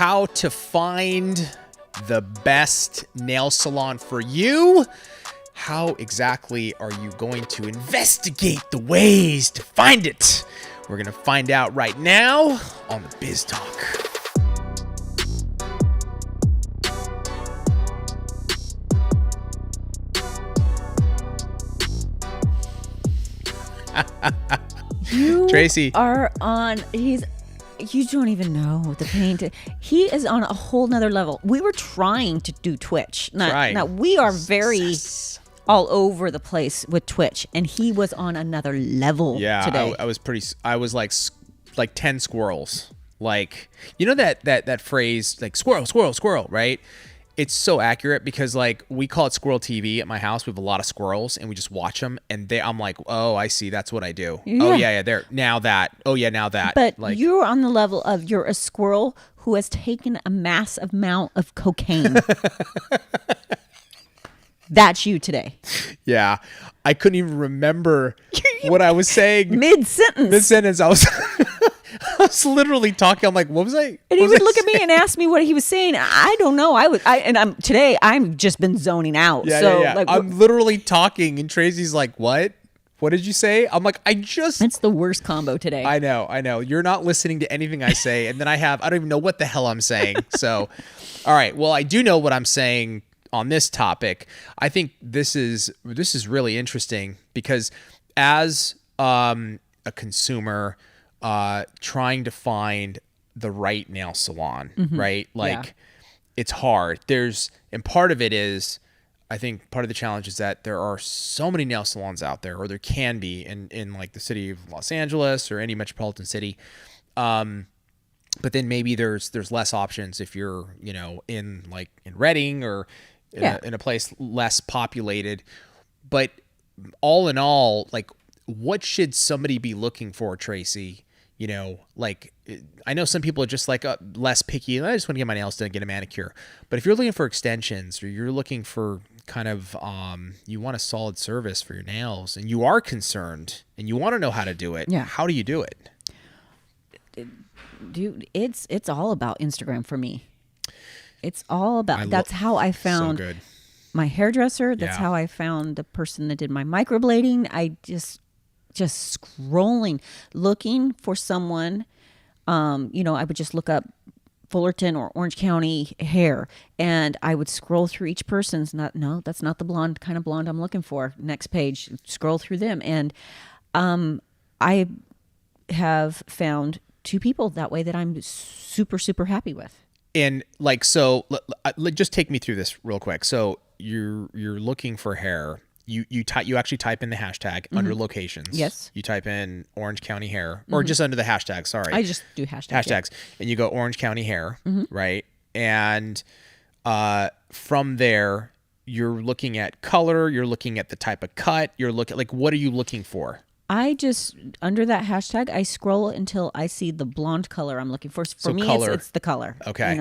how to find the best nail salon for you. How exactly are you going to investigate the ways to find it? We're going to find out right now on the Biz Talk. Tracey are on. You don't even know the paint. He is on a whole nother level. We were trying to do Twitch. Now we are very all over the place with Twitch, and he was on another level. Yeah, today. I was like 10 squirrels. Like, you know that phrase, like squirrel, squirrel, squirrel, right? It's so accurate because like we call it squirrel TV at my house. We have a lot of squirrels and we just watch them, and I'm like, oh, I see. That's what I do. Yeah. Oh yeah. There now that. Oh yeah, now that. But like, you're on the level of you're a squirrel who has taken a massive amount of cocaine. That's you today. Yeah, I couldn't even remember what I was saying mid sentence. I was. I was literally talking. I'm like, what was I? And he would look at me and ask me what he was saying. I don't know. I'm just been zoning out. Yeah, so yeah. Like, I'm literally talking, and Tracy's like, what? What did you say? I'm like, it's the worst combo today. I know. You're not listening to anything I say, and then I don't even know what the hell I'm saying. So, all right. Well, I do know what I'm saying on this topic. I think this is really interesting because as a consumer. Trying to find the right nail salon, right? Like it's hard. And part of it is, I think part of the challenge is that there are so many nail salons out there, or there can be in like the city of Los Angeles or any metropolitan city. But then maybe there's less options if you're, in Redding or in a place less populated. But all in all, like, what should somebody be looking for, Tracey? I know some people are just like less picky. I just want to get my nails done, get a manicure. But if you're looking for extensions, or you're looking for kind of, you want a solid service for your nails, and you are concerned, and you want to know how to do it, how do you do it? Dude, it's all about Instagram for me. It's all about. That's how I found my hairdresser. That's how I found the person that did my microblading. I just scrolling, looking for someone. I would just look up Fullerton or Orange County hair, and I would scroll through each person's. That's not the kind of blonde I'm looking for. Next page, scroll through them, and I have found 2 people that way that I'm super, super happy with. And just take me through this real quick. So you're looking for hair. You actually type in the hashtag under locations. Yes. You type in Orange County hair, or just under the hashtag. Sorry. I just do hashtags. And you go Orange County hair, right? And from there, you're looking at color. You're looking at the type of cut. You're looking what are you looking for? I just, under that hashtag, I scroll until I see the blonde color I'm looking for. For me, it's the color. Okay.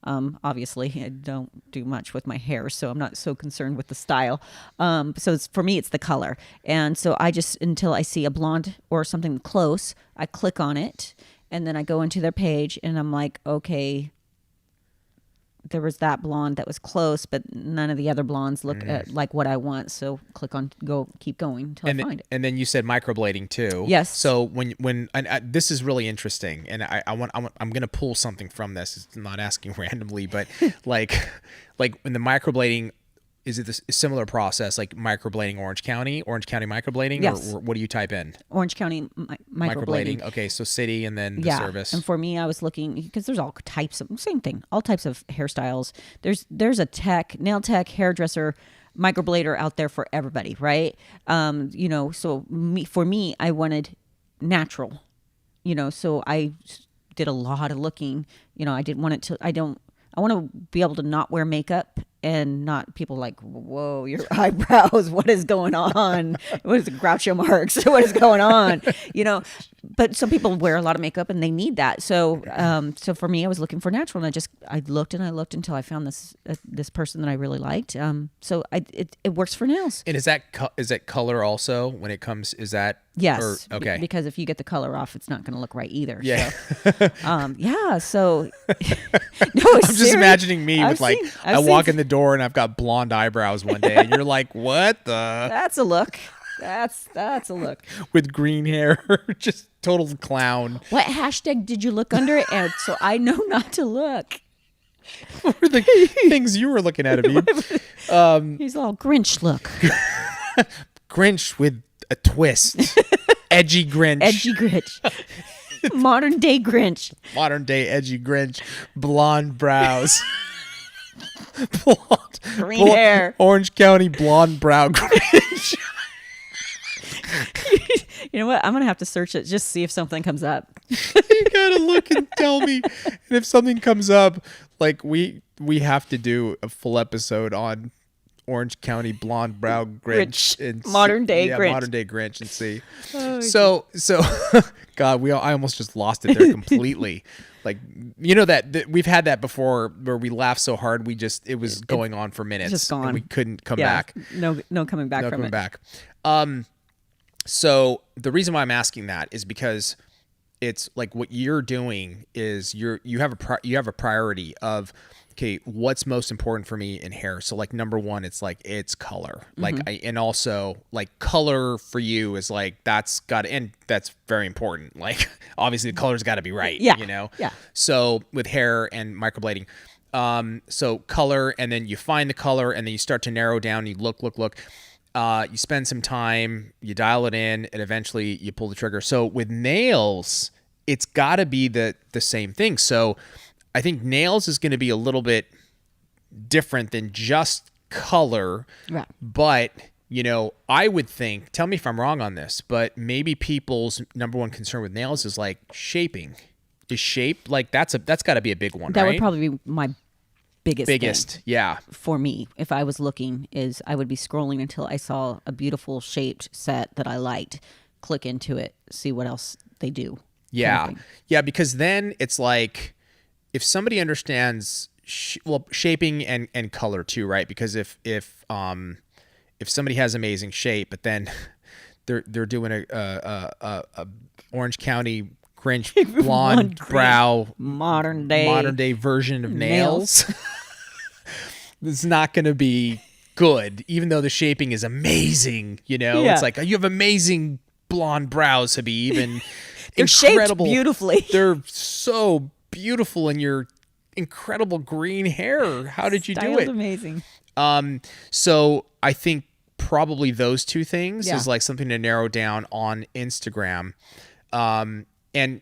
Obviously, I don't do much with my hair, so I'm not so concerned with the style. For me, it's the color. And so I just, until I see a blonde or something close, I click on it, and then I go into their page, and I'm like, okay, there was that blonde that was close, but none of the other blondes look like what I want. So keep going until I find it. And then you said microblading too. Yes. So when this is really interesting, and I'm going to pull something from this. It's not asking randomly, but like in the microblading, is it a similar process, like microblading Orange County microblading? Yes. Or what do you type in? Orange County microblading. Okay, so city and then the service. And for me, I was looking, because there's all types of, same thing, all types of hairstyles. There's a nail tech, hairdresser, microblader out there for everybody, right? So for me, I wanted natural, so I did a lot of looking. I didn't want it to, I want to be able to not wear makeup and not people like, whoa, your eyebrows, what is going on? What is the Groucho Marx? What is going on? But some people wear a lot of makeup and they need that. So, so for me, I was looking for natural, and I looked until I found this person that I really liked. So it works for nails. And is that color also when it comes? Is that yes? Okay. Because if you get the color off, it's not going to look right either. Yeah. So, yeah. So no, I'm just imagining me with I walk in the door and I've got blonde eyebrows one day, and you're like, what the? That's a look. That's a look. With green hair, just total clown. What hashtag did you look under it? And so I know not to look. What were the things you were looking at, Habib? He's all Grinch look. Grinch with a twist. Edgy Grinch. Edgy Grinch. Modern day Grinch. Modern day edgy Grinch. Blonde brows. Blonde. Green hair. Orange County blonde brow Grinch. You know what? I'm going to have to search it, just see if something comes up. You got to look and tell me. And if something comes up, like we have to do a full episode on Orange County blonde brow Grinch. And modern day Grinch. Modern day Grinch, and see. So God, I almost just lost it there completely. Like, that we've had that before where we laughed so hard it was going on for minutes. Just gone. And we couldn't come back. No coming back from it. Back. So the reason why I'm asking that is because it's like what you're doing is you have a priority of, okay, what's most important for me in hair. So like number one, it's color. Like and also like color for you is like that's very important. Like obviously the color's got to be right. Yeah. Yeah. So with hair and microblading, so color, and then you find the color, and then you start to narrow down. You look. You spend some time, you dial it in, and eventually you pull the trigger. So with nails, it's got to be the same thing. So I think nails is going to be a little bit different than just color. Right. But, I would think, tell me if I'm wrong on this, but maybe people's number one concern with nails is like shaping. Is shape, like that's got to be a big one, that right? would probably be my biggest thing, yeah. For me, if I was looking, is I would be scrolling until I saw a beautiful shaped set that I liked, click into it, see what else they do. Yeah. Yeah, because then it's like if somebody understands shaping and color too, right? Because if somebody has amazing shape, but then they're doing a Orange County Grinch blonde brow modern day version of nails. It's not going to be good, even though the shaping is amazing. It's like you have amazing blonde brows, Habib, and they're shaped beautifully. They're so beautiful, and your incredible green hair. How did you do it? Amazing. So I think probably those two things is like something to narrow down on Instagram. And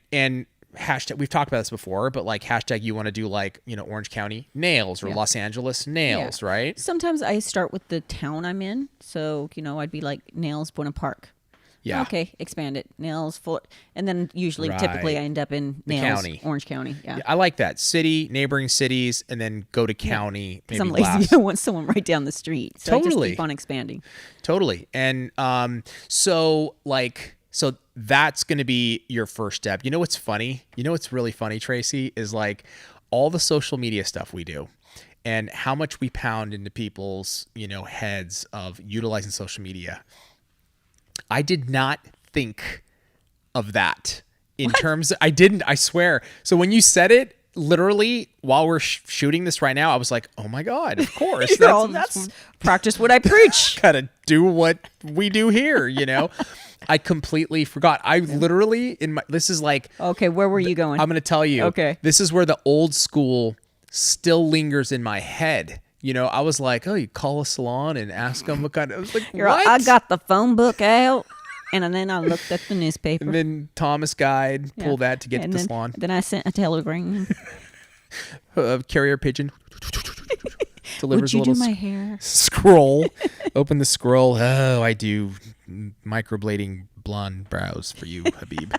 hashtag, we've talked about this before, but like hashtag you want to do like, Orange County nails or Los Angeles nails, right? Sometimes I start with the town I'm in. So, I'd be like nails Buena Park. Yeah. Okay, expand it. Nails full. And then usually, typically I end up in nails, county. Orange County. Yeah. I like that. City, neighboring cities, and then go to county. Because I'm lazy. I want someone right down the street. So totally. I just keep on expanding. Totally. And so that's going to be your first step. What's funny? What's really funny, Tracey, is like all the social media stuff we do and how much we pound into people's, heads of utilizing social media. I did not think of that in terms of, I swear. So when you said it, literally while we're shooting this right now, I was like, oh my God, of course. That's practice what I preach. Gotta do what we do here, I completely forgot. I literally this is like, okay, where were you going? I'm going to tell you. Okay. This is where the old school still lingers in my head. I was like, oh, you call a salon and ask them what kind of, I was like, what? I got the phone book out and then I looked at the newspaper. And then Thomas Guide, pull that to get to the salon. Then I sent a telegram. Carrier pigeon. Delivers Would you a little do my hair? Scroll. Open the scroll. Oh, I do microblading blonde brows for you, Habib.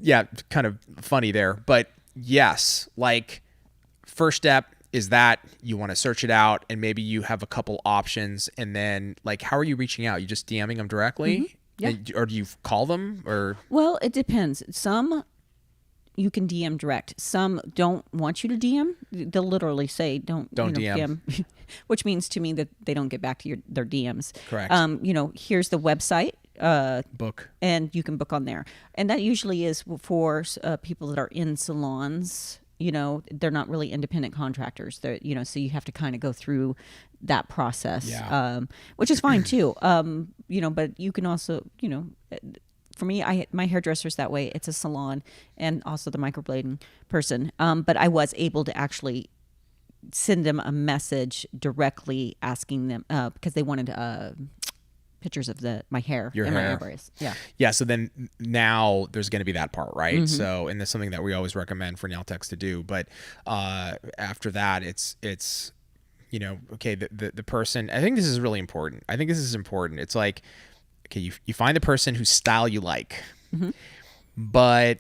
Yeah, kind of funny there. But yes, like first step, is that you want to search it out and maybe you have a couple options, and then like, how are you reaching out? You just DMing them directly? Yeah. Or do you call them or? Well, it depends. Some you can DM direct. Some don't want you to DM. They'll literally say don't DM, which means to me that they don't get back to their DMs. Correct. Here's the website. Book. And you can book on there. And that usually is for people that are in salons. They're not really independent contractors. They're, so you have to kind of go through that process, which is fine too. But you can also, for me, my hairdresser's that way. It's a salon and also the microblading person. But I was able to actually send them a message directly asking them, because they wanted pictures of my hair and my eyebrows. Yeah. So then now there's going to be that part, right? So, and that's something that we always recommend for nail techs to do. But after that, it's okay. The person. I think this is really important. It's like, okay, you find the person whose style you like, but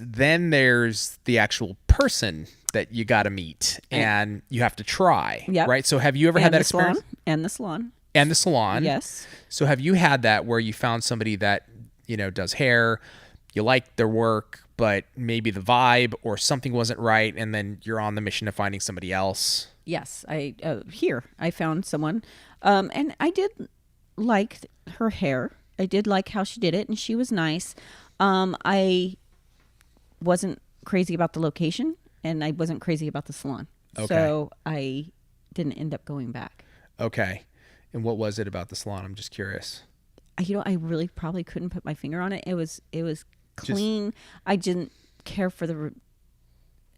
then there's the actual person that you got to meet and you have to try, right? So have you ever had that experience? And the salon. And the salon. Yes. So have you had that where you found somebody that, does hair, you like their work, but maybe the vibe or something wasn't right, and then you're on the mission of finding somebody else? Yes. I found someone, and I did like her hair. I did like how she did it, and she was nice. I wasn't crazy about the location, and I wasn't crazy about the salon. Okay. So I didn't end up going back. Okay. And what was it about the salon? I'm just curious. I really probably couldn't put my finger on it. It was clean. I didn't care for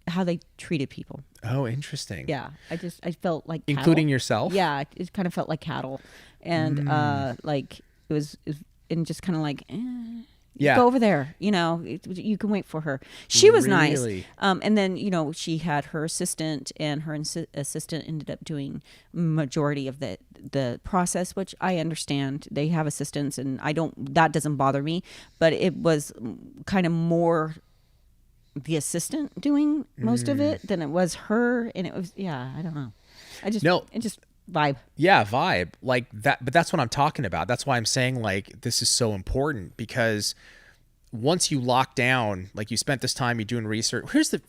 how they treated people. Oh, interesting. Yeah. I felt like cattle. Including yourself? Yeah. It kind of felt like cattle. And like it was and just kind of like, go over there. You can wait for her. She was nice. And then, she had her assistant, and her assistant ended up doing majority of the process, which I understand. They have assistants, and that doesn't bother me, but it was kind of more the assistant doing most of it than it was her. And it was, I don't know. It just vibe. Yeah, vibe like that. But that's what I'm talking about. That's why I'm saying like this is so important, because once you lock down, like you spent this time, you're doing research. Here's the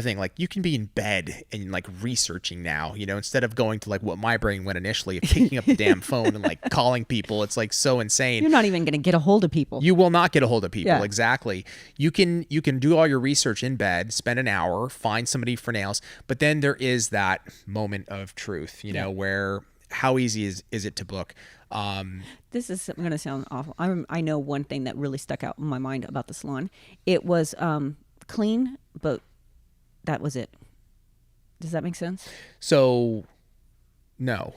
thing, like you can be in bed and like researching now, instead of going to like what my brain went initially of picking up the damn phone and like calling people. It's like so insane. You're not even going to get a hold of people. You will not get a hold of people. Yeah. Exactly. You can do all your research in bed, spend an hour, find somebody for nails. But then there is that moment of truth, where how easy is it to book? This is going to sound awful. I know one thing that really stuck out in my mind about the salon. It was clean, but that was it. Does that make sense? So, no.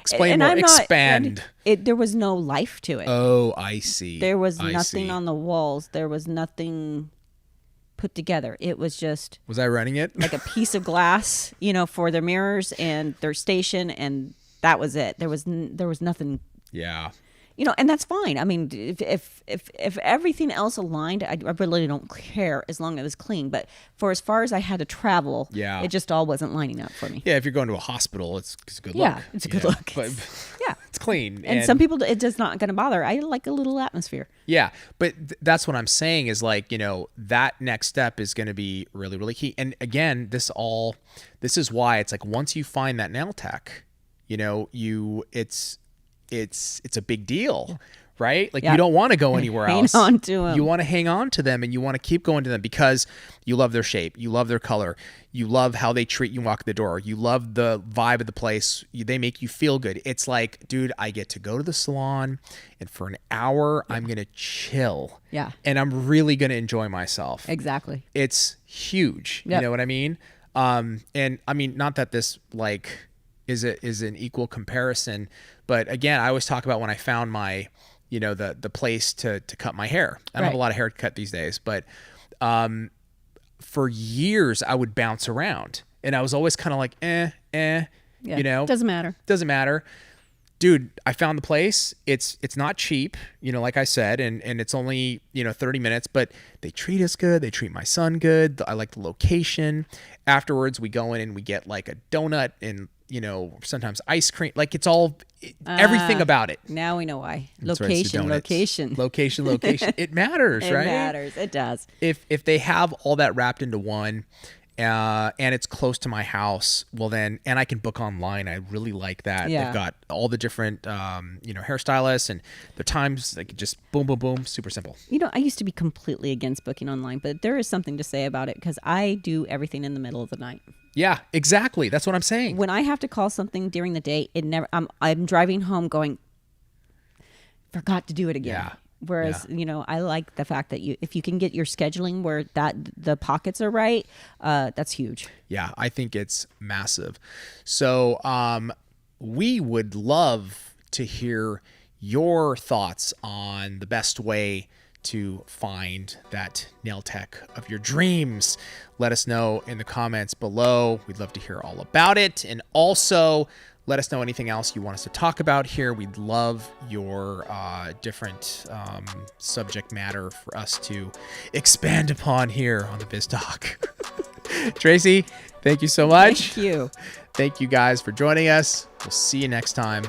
Explain more. Expand. There was no life to it. Oh, I see. There was nothing on the walls. There was nothing put together. It was just... Was I running it? Like a piece of glass, for their mirrors and their station, and that was it. There was nothing. Yeah. And that's fine. I mean, if everything else aligned, I really don't care as long as it was clean. But for as far as I had to travel, it just all wasn't lining up for me. Yeah, if you're going to a hospital, it's a good look. Yeah, it's a good look. But yeah, it's clean. And some people, it does not going to bother. I like a little atmosphere. Yeah, but that's what I'm saying is like, that next step is going to be really, really key. And again, this is why it's like once you find that nail tech, it's a big deal, right? Like you don't want to go anywhere else. Hang on to them. You want to hang on to them, and you want to keep going to them because you love their shape, you love their color, you love how they treat you walk the door, you love the vibe of the place. They make you feel good. It's like, dude, I get to go to the salon, and for an hour, I'm gonna chill. Yeah, and I'm really gonna enjoy myself. Exactly. It's huge. Yep. You know what I mean? And I mean, not that this like is an equal comparison. But again, I always talk about when I found my, the place to cut my hair. I don't have a lot of hair to cut these days, but for years I would bounce around, and I was always kind of like, Doesn't matter. Doesn't matter. Dude, I found the place. It's not cheap, like I said, and it's only, 30 minutes, but they treat us good. They treat my son good. I like the location. Afterwards, we go in and we get like a donut and, sometimes ice cream. Like it's all, everything about it. Now we know why. That's right, Location. Location. It matters, right? It matters. It does. If they have all that wrapped into one, and it's close to my house, well then, and I can book online. I really like that. Yeah. They've got all the different, hairstylists and the times, like just boom, boom, boom, super simple. I used to be completely against booking online, but there is something to say about it because I do everything in the middle of the night. Yeah, exactly. That's what I'm saying. When I have to call something during the day, I'm driving home going, forgot to do it again. Yeah. Whereas, I like the fact that if you can get your scheduling where the pockets are right, that's huge. Yeah, I think it's massive. So we would love to hear your thoughts on the best way to find that nail tech of your dreams. Let us know in the comments below. We'd love to hear all about it. And also, let us know anything else you want us to talk about here. We'd love your different subject matter for us to expand upon here on the Biz Talk. Tracey, thank you so much. Thank you. Thank you guys for joining us. We'll see you next time.